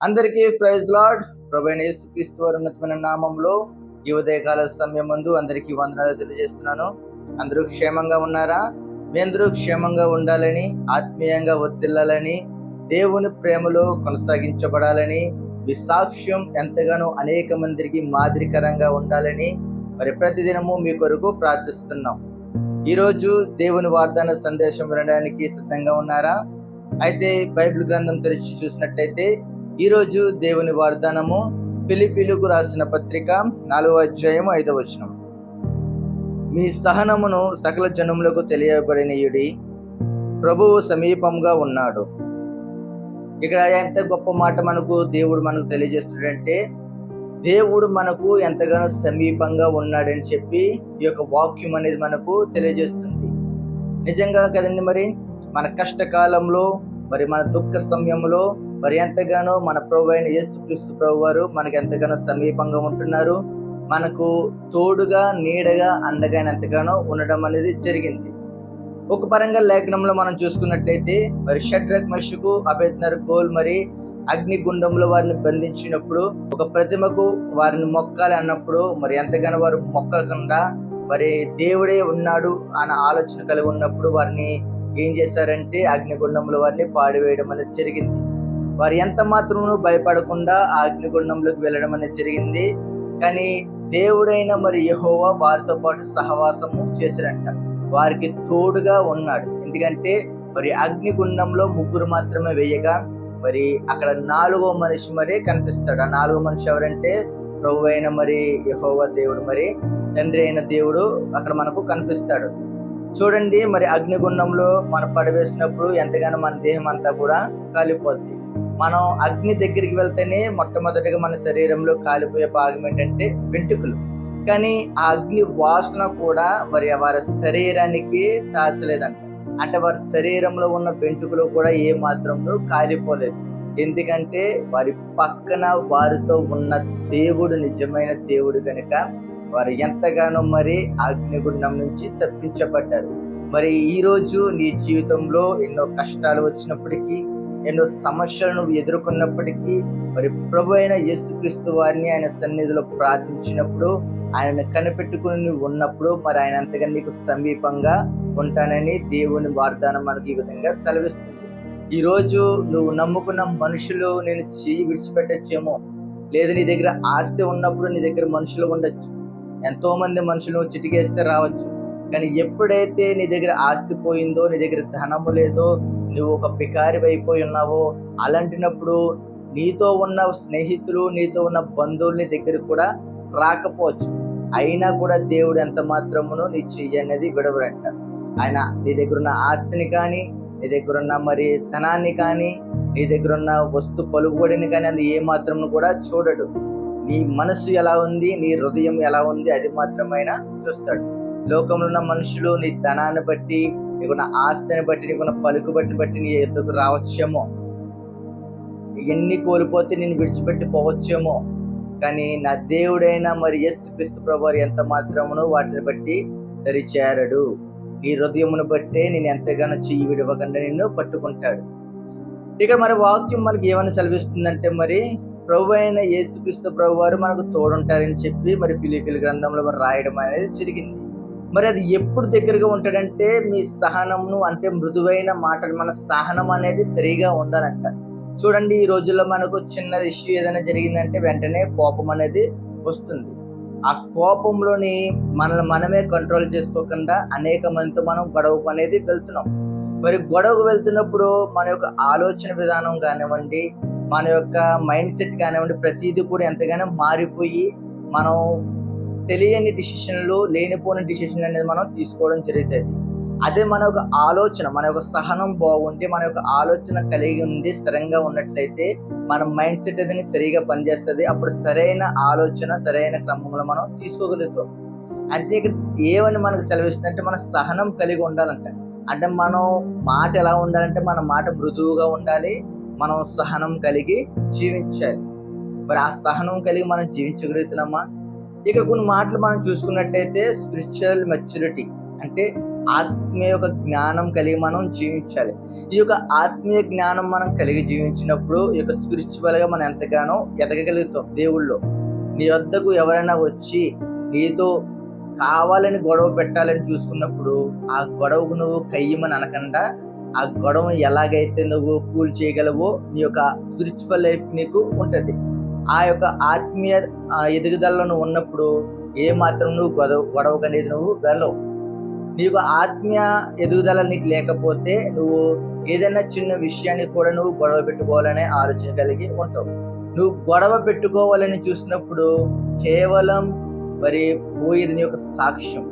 అందరికీ praise lord. ప్రభువైన యేసుక్రీస్తు వారి ఉన్నతమైన నామంలో ఈ ఉదయకాల సమయం ముందు అందరికీ వందనాలు తెలియజేస్తున్నాను. అందరూ క్షేమంగా ఉన్నారా? మీ అందరూ క్షేమంగా ఉండాలని, ఆత్మీయంగా వర్ధిల్లాలని, దేవుని ప్రేమలో కొనసాగించబడాలని, మీ సాక్ష్యం ఎంతగానో అనేక మందికి మాదిరికరంగా ఉండాలని మరి ప్రతిదినము మీ కొరకు ప్రార్థిస్తున్నాం. ఈరోజు దేవుని వాగ్దాన సందేశం వినడానికి సిద్ధంగా ఉన్నారా? అయితే బైబిల్ గ్రంథం తెరిచి చూసినట్లయితే ఈరోజు దేవుని వాగ్దానము ఫిలిప్పీయులకు రాసిన పత్రిక 4వ అధ్యాయం 5వ వచనం. మీ సహనమును సకల జనములకు తెలియబడినయుడి, ప్రభువు సమీపంగా ఉన్నాడు. ఇక్కడ ఎంత గొప్ప మాట దేవుడు మనకు తెలియజేస్తున్నాడంటే, దేవుడు మనకు ఎంతగానో సమీపంగా ఉన్నాడని చెప్పి ఈ యొక్క వాక్యం అనేది మనకు తెలియజేస్తుంది. నిజంగా కదండి. మరి మన కష్టకాలంలో, మరి మన దుఃఖ సమయంలో మరి ఎంతగానో మన ప్రభువైన యేసుక్రీస్తు ప్రభు వారు మనకు ఎంతగానో సమీపంగా ఉంటున్నారు. మనకు తోడుగా, నీడగా, అండగా ఎంతగానో ఉండడం అనేది జరిగింది. ఒక పరంగా లేఖనంలో మనం చూసుకున్నట్లయితే మరి షడ్రక్, మెషకు, అబేద్నెగో మరి అగ్నిగుండంలో వారిని బంధించినప్పుడు ఒక ప్రతిమకు వారిని మొక్కాలి అన్నప్పుడు మరి ఎంతగానో వారు మొక్కకుండా మరి దేవుడే ఉన్నాడు అన్న ఆలోచన కలిగి ఉన్నప్పుడు వారిని ఏం చేశారంటే అగ్నిగుండంలో వారిని పాడివేయడం అనేది జరిగింది. వారు ఎంత మాత్రము భయపడకుండా ఆ అగ్నిగుండంలోకి వెళ్ళడం అనేది జరిగింది. కానీ దేవుడైన మరి యెహోవా వారితో పాటు సహవాసము చేశారంట. వారికి తోడుగా ఉన్నాడు. ఎందుకంటే మరి అగ్నిగుండంలో 3 మాత్రమే వేయగా మరి అక్కడ 4వ మనిషి మరి కనిపిస్తాడు. ఆ 4వ మనిషి ఎవరంటే ప్రభు అయిన మరి యెహోవా దేవుడు, మరి తండ్రి అయిన దేవుడు అక్కడ మనకు కనిపిస్తాడు. చూడండి, మరి అగ్నిగుండంలో మనం పడవేసినప్పుడు ఎంతగానో మన దేహం అంతా కూడా కాలిపోద్ది. మనం అగ్ని దగ్గరికి వెళ్తేనే మొట్టమొదటిగా మన శరీరంలో కాలిపోయే భాగం ఏంటంటే వెంట్రుకలు. కానీ ఆ అగ్ని వాసన కూడా మరి వారి శరీరానికి తాచలేదంట. అంటే వారి శరీరంలో ఉన్న వెంట్రుకలు కూడా ఏ మాత్రంలో కాలిపోలేదు. ఎందుకంటే వారి పక్కన వారితో ఉన్న దేవుడు నిజమైన దేవుడు కనుక వారు ఎంతగానో మరి అగ్నిగుండం నుంచి తప్పించబడ్డారు. మరి ఈరోజు నీ జీవితంలో ఎన్నో కష్టాలు వచ్చినప్పటికీ, ఎన్నో సమస్యలను ఎదుర్కొన్నప్పటికీ మరి ప్రభు అయిన యేసుక్రీస్తు వారిని ఆయన సన్నిధిలో ప్రార్థించినప్పుడు, ఆయనను కనిపెట్టుకుని ఉన్నప్పుడు మరి ఆయన అంతగా నీకు సమీపంగా ఉంటానని దేవుని వాగ్దానం మనకు ఈ విధంగా సెలవిస్తుంది. ఈరోజు నువ్వు నమ్ముకున్న మనుషులు నేను చెయ్యి విడిచిపెట్టచ్చేమో, లేదు నీ దగ్గర ఆస్తి ఉన్నప్పుడు నీ దగ్గర మనుషులు ఉండొచ్చు. ఎంతో మంది మనుషులు చిటికేస్తే రావచ్చు. కానీ ఎప్పుడైతే నీ దగ్గర ఆస్తి పోయిందో, నీ దగ్గర ధనము లేదో, నువ్వు ఒక బికారి అయిపోయి ఉన్నావో, అలాంటినప్పుడు నీతో ఉన్న స్నేహితులు, నీతో ఉన్న బంధువులు నీ దగ్గర కూడా రాకపోవచ్చు. అయినా కూడా దేవుడు ఎంత మాత్రమును నీ చెయ్యి అనేది విడవరంట. ఆయన నీ దగ్గర ఉన్న ఆస్తిని కానీ, నీ దగ్గర ఉన్న మరి ధనాన్ని కానీ, నీ దగ్గర ఉన్న వస్తు పలుకుబడిని కానీ అది ఏ మాత్రము కూడా చూడడు. నీ మనసు ఎలా ఉంది, నీ హృదయం ఎలా ఉంది, అది మాత్రమైనా చూస్తాడు. లోకంలో ఉన్న మనుషులు నీ ధనాన్ని బట్టి, నీకున్న ఆస్తిని బట్టి, నీకున్న పలుకుబడిని బట్టి నీ ఎద్దుకు రావచ్చేమో, ఎన్ని కోల్పోతే నేను విడిచిపెట్టి పోవచ్చేమో. కానీ నా దేవుడైన మరి యేసుక్రీస్తు ప్రభువారు ఎంత మాత్రమును వాటిని బట్టి దరిచేరడు. నీ హృదయమును బట్టే నేను ఎంతగానో చెయ్యి విడవకుండా నిన్ను పట్టుకుంటాడు. ఇక మరి వాక్యం మనకి ఏమని సెలవిస్తుందంటే, మరి ప్రభు అయిన యేసుక్రీస్తు ప్రభు వారు మనకు తోడుంటారని చెప్పి మరి ఫిలిప్పీయుల గ్రంథంలో మరి రాయడం అనేది జరిగింది. మరి అది ఎప్పుడు దగ్గరగా ఉంటాడంటే మీ సహనమును, అంటే మృదువైన మాటలు, మన సహనం అనేది సరిగా ఉండాలంట. చూడండి, ఈ రోజుల్లో మనకు చిన్న ఇష్యూ ఏదైనా జరిగిందంటే వెంటనే కోపం అనేది వస్తుంది. ఆ కోపంలోని మనల్ని మనమే కంట్రోల్ చేసుకోకుండా అనేక మందితో మనం గొడవకు అనేది వెళ్తున్నాం. మరి గొడవకు వెళ్తున్నప్పుడు మన యొక్క ఆలోచన విధానం కానివ్వండి, మన యొక్క మైండ్ సెట్ కానివ్వండి, ప్రతిదీ కూడా ఎంతగానో మారిపోయి మనం తెలియని డిసిషన్లు, లేనిపోని డిసిషన్ అనేది మనం తీసుకోవడం జరుగుతుంది. అదే మన యొక్క ఆలోచన, మన యొక్క సహనం బాగుంటే, మన యొక్క ఆలోచన కలిగి ఉండి స్థిరంగా ఉన్నట్లయితే మన మైండ్ సెట్ అనేది సరిగా పనిచేస్తుంది. అప్పుడు సరైన ఆలోచన, సరైన క్రమంలో మనం తీసుకోగలుగుతాం. అంతే ఏమని మనకు సెలవిస్తుందంటే మన సహనం కలిగి ఉండాలంట. అంటే మనం మాట ఎలా ఉండాలంటే మన మాట మృదువుగా ఉండాలి, మనం సహనం కలిగి జీవించాలి. మరి ఆ సహనం కలిగి మనం జీవించగలుగుతున్నామా? ఇక్కడ కొన్ని మాటలు మనం చూసుకున్నట్లయితే స్పిరిచువల్ మెచ్యూరిటీ అంటే ఆత్మీయ యొక్క జ్ఞానం కలిగి మనం జీవించాలి. ఈ యొక్క ఆత్మీయ జ్ఞానం మనం కలిగి జీవించినప్పుడు ఈ యొక్క స్పిరిచువల్ గా మనం ఎంతగానో ఎదగగలుగుతాం దేవుళ్ళో. నీ వద్దకు ఎవరైనా వచ్చి నీతో కావాలని గొడవ పెట్టాలని చూసుకున్నప్పుడు ఆ గొడవకు నువ్వు కయ్యమని అనకుండా ఆ గొడవ ఎలాగైతే నువ్వు కూల్ చేయగలవో నీ యొక్క స్పిరిచువల్ లైఫ్ నీకు ఉంటది. ఆ యొక్క ఆత్మీయ ఎదుగుదలలో నువ్వు ఉన్నప్పుడు ఏ మాత్రం నువ్వు గొడవకు అనేది నువ్వు వెళ్ళవు. నీకు ఆత్మీయ ఎదుగుదల నీకు లేకపోతే నువ్వు ఏదైనా చిన్న విషయాన్ని కూడా నువ్వు గొడవ పెట్టుకోవాలనే ఆలోచన కలిగి ఉంటావు. నువ్వు గొడవ పెట్టుకోవాలని చూసినప్పుడు కేవలం మరి పోయేది నీ యొక్క సాక్ష్యం,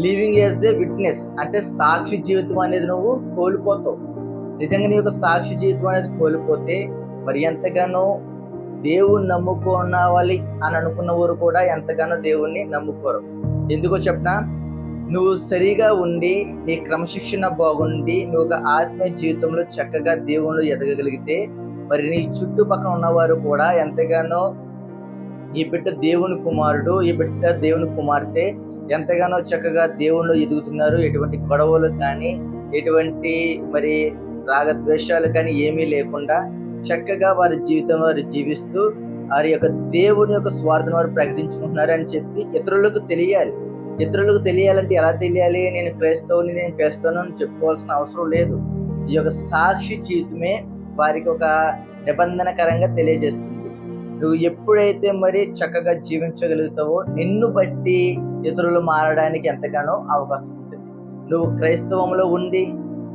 లివింగ్ యాజ్ ఏ విట్నెస్, అంటే సాక్షి జీవితం అనేది నువ్వు కోల్పోతావు. నిజంగా నీ యొక్క సాక్షి జీవితం అనేది కోల్పోతే మరి ఎంతగానో దేవుణ్ణి నమ్ముకోవాలి అని అనుకున్న వారు కూడా ఎంతగానో దేవుణ్ణి నమ్ముకోరు. ఎందుకో చెప్పనా, నువ్వు సరిగా ఉండి నీ క్రమశిక్షణ బాగుండి నువ్వు ఒక ఆత్మీయ జీవితంలో చక్కగా దేవుళ్ళు ఎదగగలిగితే మరి నీ చుట్టుపక్కల ఉన్నవారు కూడా ఎంతగానో ఈ బిడ్డ దేవుని కుమారుడు, ఈ బిడ్డ దేవుని కుమార్తె ఎంతగానో చక్కగా దేవుళ్ళు ఎదుగుతున్నారు, ఎటువంటి గొడవలు కానీ ఎటువంటి మరి రాగద్వేషాలు కానీ ఏమీ లేకుండా చక్కగా వారి జీవితం వారు జీవిస్తూ వారి యొక్క దేవుని యొక్క స్వార్థను వారు ప్రకటించుకుంటున్నారు అని చెప్పి ఇతరులకు తెలియాలి. ఇతరులకు తెలియాలంటే ఎలా తెలియాలి? నేను క్రైస్తవుని అని చెప్పుకోవాల్సిన అవసరం లేదు. ఈ యొక్క సాక్షి జీవితమే వారికి ఒక నిబంధనకరంగా తెలియజేస్తుంది. నువ్వు ఎప్పుడైతే మరి చక్కగా జీవించగలుగుతావో నిన్ను బట్టి ఇతరులు మారడానికి ఎంతగానో అవకాశం ఉంటుంది. నువ్వు క్రైస్తవంలో ఉండి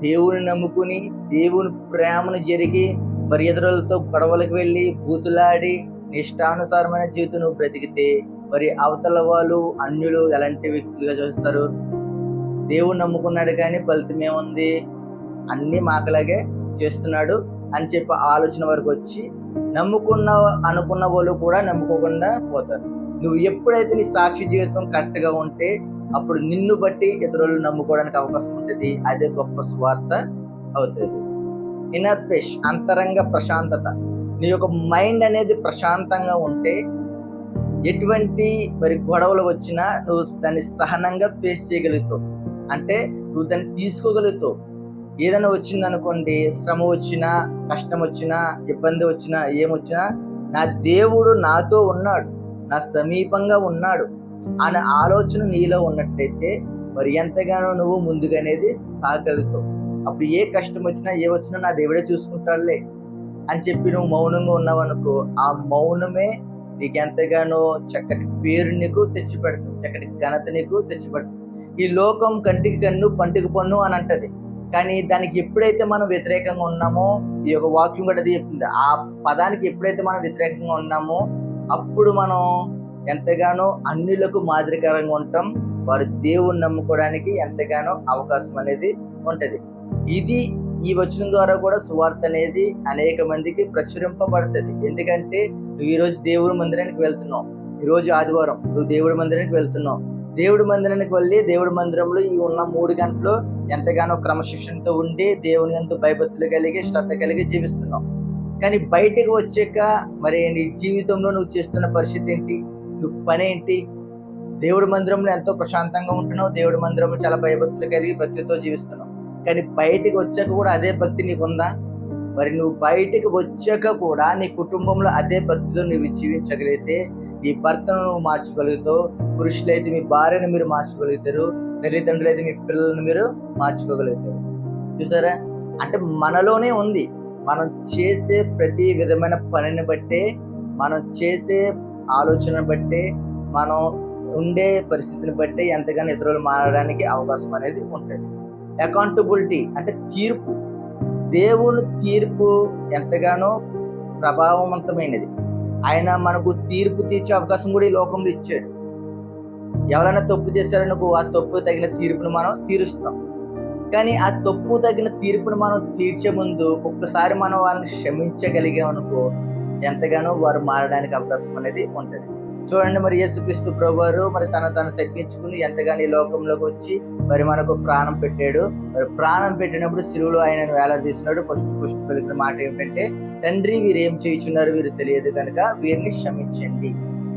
దేవుని నమ్ముకుని దేవుని ప్రేమను జరిగి మరి ఇతరులతో గొడవలకు వెళ్ళి బూతులాడి ఇష్టానుసారమైన జీవితం నువ్వు బ్రతికితే మరి అవతల వాళ్ళు అన్యులు ఎలాంటి వ్యక్తులుగా చూస్తారు? దేవుడు నమ్ముకున్నాడు కానీ ఫలితం ఏముంది, అన్ని మాకలాగే చేస్తున్నాడు అని చెప్పి ఆలోచన వరకు వచ్చి అనుకున్న వాళ్ళు కూడా నమ్ముకోకుండా పోతారు. నువ్వు ఎప్పుడైతే నీ సాక్షి జీవితం కరెక్ట్గా ఉంటే అప్పుడు నిన్ను బట్టి ఇతరులు నమ్ముకోవడానికి అవకాశం ఉంటుంది. అదే గొప్ప స్వార్థ అవుతుంది. ఇన్నర్ పీస్, అంతరంగ ప్రశాంతత. నీ యొక్క మైండ్ అనేది ప్రశాంతంగా ఉంటే ఎటువంటి మరి గొడవలు వచ్చినా నువ్వు దాన్ని సహనంగా ఫేస్ చేయగలుగుతావు, అంటే నువ్వు దాన్ని తీసుకోగలుగుతావు. ఏదైనా వచ్చింది అనుకోండి, శ్రమ వచ్చినా కష్టం వచ్చినా ఇబ్బంది వచ్చినా ఏమొచ్చినా నా దేవుడు నాతో ఉన్నాడు, నా సమీపంగా ఉన్నాడు అనే ఆలోచన నీలో ఉన్నట్లయితే మరి ఎంతగానో నువ్వు ముందుగానేది సాగలుగుతావు. అప్పుడు ఏ కష్టం వచ్చినా ఏ వచ్చినా నా దేవుడే చూసుకుంటాడులే అని చెప్పి నువ్వు మౌనంగా ఉన్నావు అనుకో, ఆ మౌనమే నీకు ఎంతగానో చక్కటి పేరు నీకు తెచ్చిపెడుతుంది, చక్కటి ఘనత నీకు తెచ్చిపెడుతుంది. ఈ లోకం కంటికి కన్ను పంటికి పన్ను అని అంటది, కానీ దానికి ఎప్పుడైతే మనం వ్యతిరేకంగా ఉన్నామో, ఈ యొక్క వాక్యం కూడా అది చెప్తుంది, ఆ పదానికి ఎప్పుడైతే మనం వ్యతిరేకంగా ఉన్నామో అప్పుడు మనం ఎంతగానో అన్యులకు మాదిరికరంగా ఉంటాం. వారు దేవుణ్ణి నమ్ముకోవడానికి ఎంతగానో అవకాశం అనేది ఉంటది. ఇది ఈ వచనం ద్వారా కూడా సువార్త అనేది అనేక మందికి ప్రచురింపబడుతుంది. ఎందుకంటే నువ్వు ఈరోజు దేవుడి మందిరానికి వెళ్తున్నావు, ఈరోజు ఆదివారం నువ్వు దేవుడి మందిరానికి వెళ్తున్నావు. దేవుడి మందిరానికి వెళ్ళి దేవుడి మందిరంలో ఈ ఉన్న 3 గంటలు ఎంతగానో క్రమశిక్షణతో ఉండి దేవుని యందు భయభక్తులు కలిగి శ్రద్ధ కలిగి జీవిస్తున్నావు. కానీ బయటకు వచ్చాక మరి నీ జీవితంలో నువ్వు చేస్తున్న పరిస్థితి ఏంటి, నువ్వు పని ఏంటి? దేవుడి మందిరంలో ఎంతో ప్రశాంతంగా ఉంటున్నావు, దేవుడి మందిరంలో చాలా భయభక్తులు కలిగి భక్తితో జీవిస్తున్నావు. కానీ బయటకు వచ్చాక కూడా అదే భక్తి నీకు ఉందా? మరి నువ్వు బయటకు వచ్చాక కూడా నీ కుటుంబంలో అదే భక్తితో నువ్వు జీవించగలిగితే నీ భర్తను నువ్వు మార్చుకోగలుగుతావు, పురుషులైతే మీ భార్యను మీరు మార్చుకోగలుగుతారు, తల్లిదండ్రులు అయితే మీ పిల్లలను మీరు మార్చుకోగలుగుతారు. చూసారా, అంటే మనలోనే ఉంది. మనం చేసే ప్రతి విధమైన పనిని బట్టే, మనం చేసే ఆలోచన బట్టే, మనం ఉండే పరిస్థితిని బట్టే ఎంతగానో ఇతరులు మారడానికి అవకాశం అనేది ఉంటుంది. అకౌంటబిలిటీ అంటే తీర్పు. దేవుని తీర్పు ఎంతగానో ప్రభావవంతమైనది. ఆయన మనకు తీర్పు తీర్చే అవకాశం కూడా ఈ లోకంలో ఇచ్చాడు. ఎవరైనా తప్పు చేశారనుకో, ఆ తప్పు తగిన తీర్పును మనం తీరుస్తాం. కానీ ఆ తప్పు తగిన తీర్పును మనం తీర్చే ముందు ఒక్కసారి మనం వాళ్ళని క్షమించగలిగామనుకో ఎంతగానో వారు మారడానికి అవకాశం అనేది ఉంటుంది. చూడండి, మరి యేసుక్రీస్తు ప్రభువారు మరి తను తగ్గించుకుని ఎంతగానో ఈ లోకంలోకి వచ్చి మరి మనకు ప్రాణం పెట్టాడు. మరి ప్రాణం పెట్టినప్పుడు శిలువలో ఆయనను వేలాడదీసినాడు. ఫస్ట్ పలికిన మాట ఏమిటంటే, తండ్రి వీరు ఏం చేయుచున్నారు వీరు తెలియదు కనుక వీరిని క్షమించండి.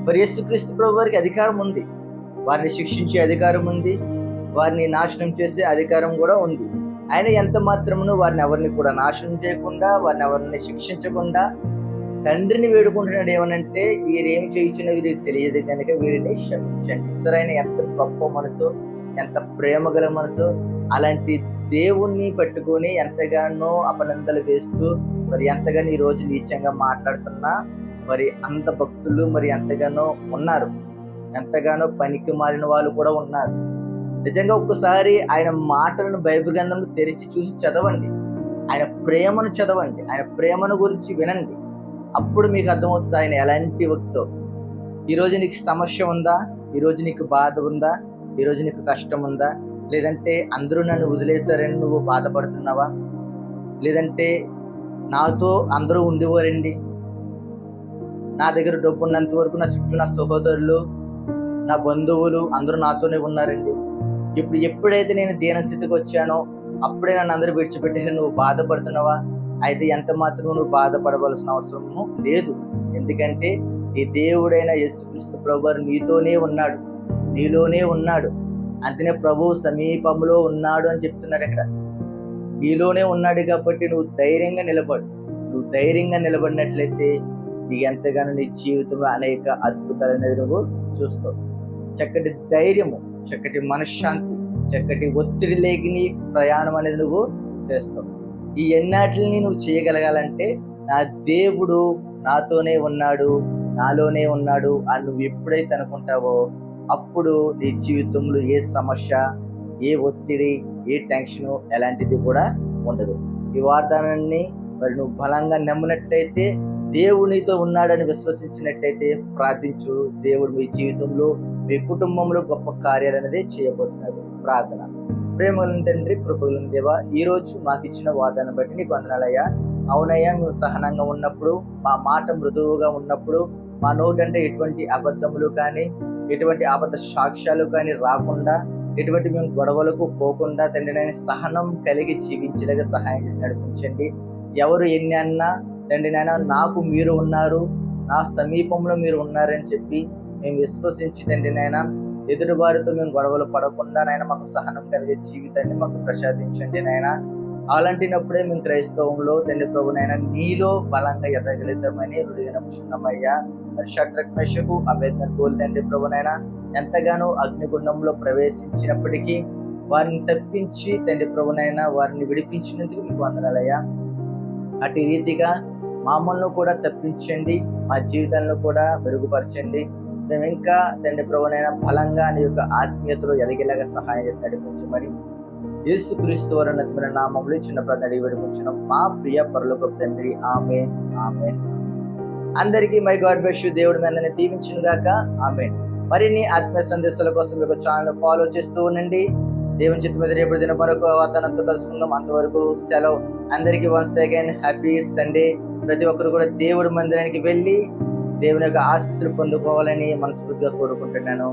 మరి యేసుక్రీస్తు ప్రభువారికి అధికారం ఉంది, వారిని శిక్షించే అధికారం ఉంది, వారిని నాశనం చేసే అధికారం కూడా ఉంది. ఆయన ఎంత మాత్రమును వారిని ఎవరిని కూడా నాశనం చేయకుండా, వారిని ఎవరిని శిక్షించకుండా తండ్రిని వేడుకుంటున్నాడు. ఏమనంటే, వీరేం చేయించిన వీరికి తెలియదు కనుక వీరిని క్షమించండి. సరే, ఆయన ఎంత గొప్ప మనసు, ఎంత ప్రేమ గల మనసు. అలాంటి దేవుణ్ణి పట్టుకొని ఎంతగానో అపనందలు వేస్తూ మరి ఎంతగానో ఈ రోజు నీచంగా మాట్లాడుతున్నా మరి అంత భక్తులు మరి ఎంతగానో ఉన్నారు. ఎంతగానో పనికి మారిన వాళ్ళు కూడా ఉన్నారు. నిజంగా ఒక్కసారి ఆయన మాటలను బైబిల్ గ్రంథంలో తెరిచి చూసి చదవండి. ఆయన ప్రేమను చదవండి. ఆయన ప్రేమను గురించి వినండి. అప్పుడు మీకు అర్థమవుతుంది ఆయన ఎలాంటి వ్యక్తో. ఈరోజు నీకు సమస్య ఉందా? ఈరోజు నీకు బాధ ఉందా? ఈరోజు నీకు కష్టం ఉందా? లేదంటే అందరూ నన్ను వదిలేశారని నువ్వు బాధపడుతున్నావా? లేదంటే నాతో అందరూ ఉండేవారండి, నా దగ్గర డబ్బు ఉన్నంత వరకు నా చుట్టూ నా సహోదరులు, నా బంధువులు అందరూ నాతోనే ఉన్నారండి. ఇప్పుడు ఎప్పుడైతే నేను దీనస్థితికి వచ్చానో అప్పుడే నన్ను అందరూ విడిచిపెట్టేసి నువ్వు బాధపడుతున్నావా? అయితే ఎంత మాత్రం నువ్వు బాధపడవలసిన అవసరము లేదు. ఎందుకంటే నీ దేవుడైన యేసుక్రీస్తు ప్రభువు నీతోనే ఉన్నాడు, నీలోనే ఉన్నాడు. అంతనే ప్రభువు సమీపంలో ఉన్నాడు అని చెప్తున్నాడు. ఇక్కడ నీలోనే ఉన్నాడు కాబట్టి నువ్వు ధైర్యంగా నిలబడు. నువ్వు ధైర్యంగా నిలబడినట్లయితే నీకు ఎంతగానో నీ జీవితంలో అనేక అద్భుతాలు అనేది నువ్వు చూస్తావు. చక్కటి ధైర్యము, చక్కటి మనశ్శాంతి, చక్కటి ఒత్తిడి లేని ప్రయాణం అనేది నువ్వు చేస్తావు. ఈ ఎన్నాటిని నువ్వు చేయగలగాలంటే నా దేవుడు నాతోనే ఉన్నాడు, నాలోనే ఉన్నాడు అని నువ్వు ఎప్పుడైతే అనుకుంటావో అప్పుడు నీ జీవితంలో ఏ సమస్య, ఏ ఒత్తిడి, ఏ టెన్షన్ ఎలాంటిది కూడా ఉండదు. ఈ వాగ్దానాన్ని మరి నువ్వు బలంగా నమ్మినట్లయితే, దేవునితో ఉన్నాడని విశ్వసించినట్లయితే ప్రార్థించు. దేవుడు మీ జీవితంలో, మీ కుటుంబంలో గొప్ప కార్యాలు అనేది చేయబోతున్నాడు. ప్రార్థన. ప్రేమగల తండ్రి, కృపగల దేవా, ఈ రోజు మాకు ఇచ్చిన వాగ్దానం బట్టి నీకు వందనాలయ్యా. అవునయ్యా, మేము సహనంగా ఉన్నప్పుడు, మా మాట మృదువుగా ఉన్నప్పుడు, మా నోటంటే ఎటువంటి అబద్ధములు కానీ, ఎటువంటి అబద్ధ సాక్ష్యాలు కానీ రాకుండా, ఎటువంటి మేము గొడవలకు పోకుండా తండ్రి నాయన సహనం కలిగి జీవించేలాగా సహాయం చేసి నడిపించండి. ఎవరు ఎన్ని అన్నా తండ్రి నాయన నాకు మీరు ఉన్నారు, నా సమీపంలో మీరు ఉన్నారని చెప్పి మేము విశ్వసించి తండ్రి నాయన ఎదుటి వారితో మేము గొడవలు పడకుండా నాయన మాకు సహనం కలిగే జీవితాన్ని మాకు ప్రసాదించండి నాయన. అలాంటినప్పుడే మేము క్రైస్తవంలో తండ్రి ప్రభు నాయన నీలో బలంగా ఎదగలుగుతామని హృదయనమ్ముచున్నామయ్యా. మరి షడ్రక్ మెషకు అబేద్నగోలు తండ్రి ప్రభు నాయన ఎంతగానో అగ్నిగుండంలో ప్రవేశించినప్పటికీ వారిని తప్పించి తండ్రి ప్రభు నాయన వారిని విడిపించినందుకు మీకు వందనాలయ్యా. అటు రీతిగా మమ్మల్ని కూడా తప్పించండి, మా జీవితాలను కూడా మెరుగుపరచండి. మేము ఇంకా తండ్రి ప్రభువైన బలంగా నీ యొక్క ఆత్మీయతలో ఎదిగేలాగా సహాయం చేసి నడిపించమని యేసుక్రీస్తు వారి ఉన్నతమైన నామములో చిన్న ప్రార్థన అడిగి వేడుకుంటున్నాం మా ప్రియ పరలోకపు తండ్రి. ఆమేన్, ఆమేన్. అందరికీ మై గాడ్ బ్లెస్ యు. దేవుడి మీ అందరిని దీవించును గాక. ఆమేన్. మరిన్ని ఆత్మీయ సందేశాల కోసం మీకు ఛానల్ ఫాలో చేస్తూ ఉండండి. దేవుని చిత్తం మీద రేపటి దిన మరొక వార్తనంతో కలుసుకుందాం. అంతవరకు సెలవు. అందరికీ వన్స్ అగైన్ హ్యాపీ సండే. ప్రతి ఒక్కరు కూడా దేవుడి మందిరానికి వెళ్ళి దేవుని యొక్క ఆశీస్సులు పొందుకోవాలని మనస్ఫూర్తిగా కోరుకుంటున్నాను.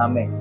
ఆమేన్.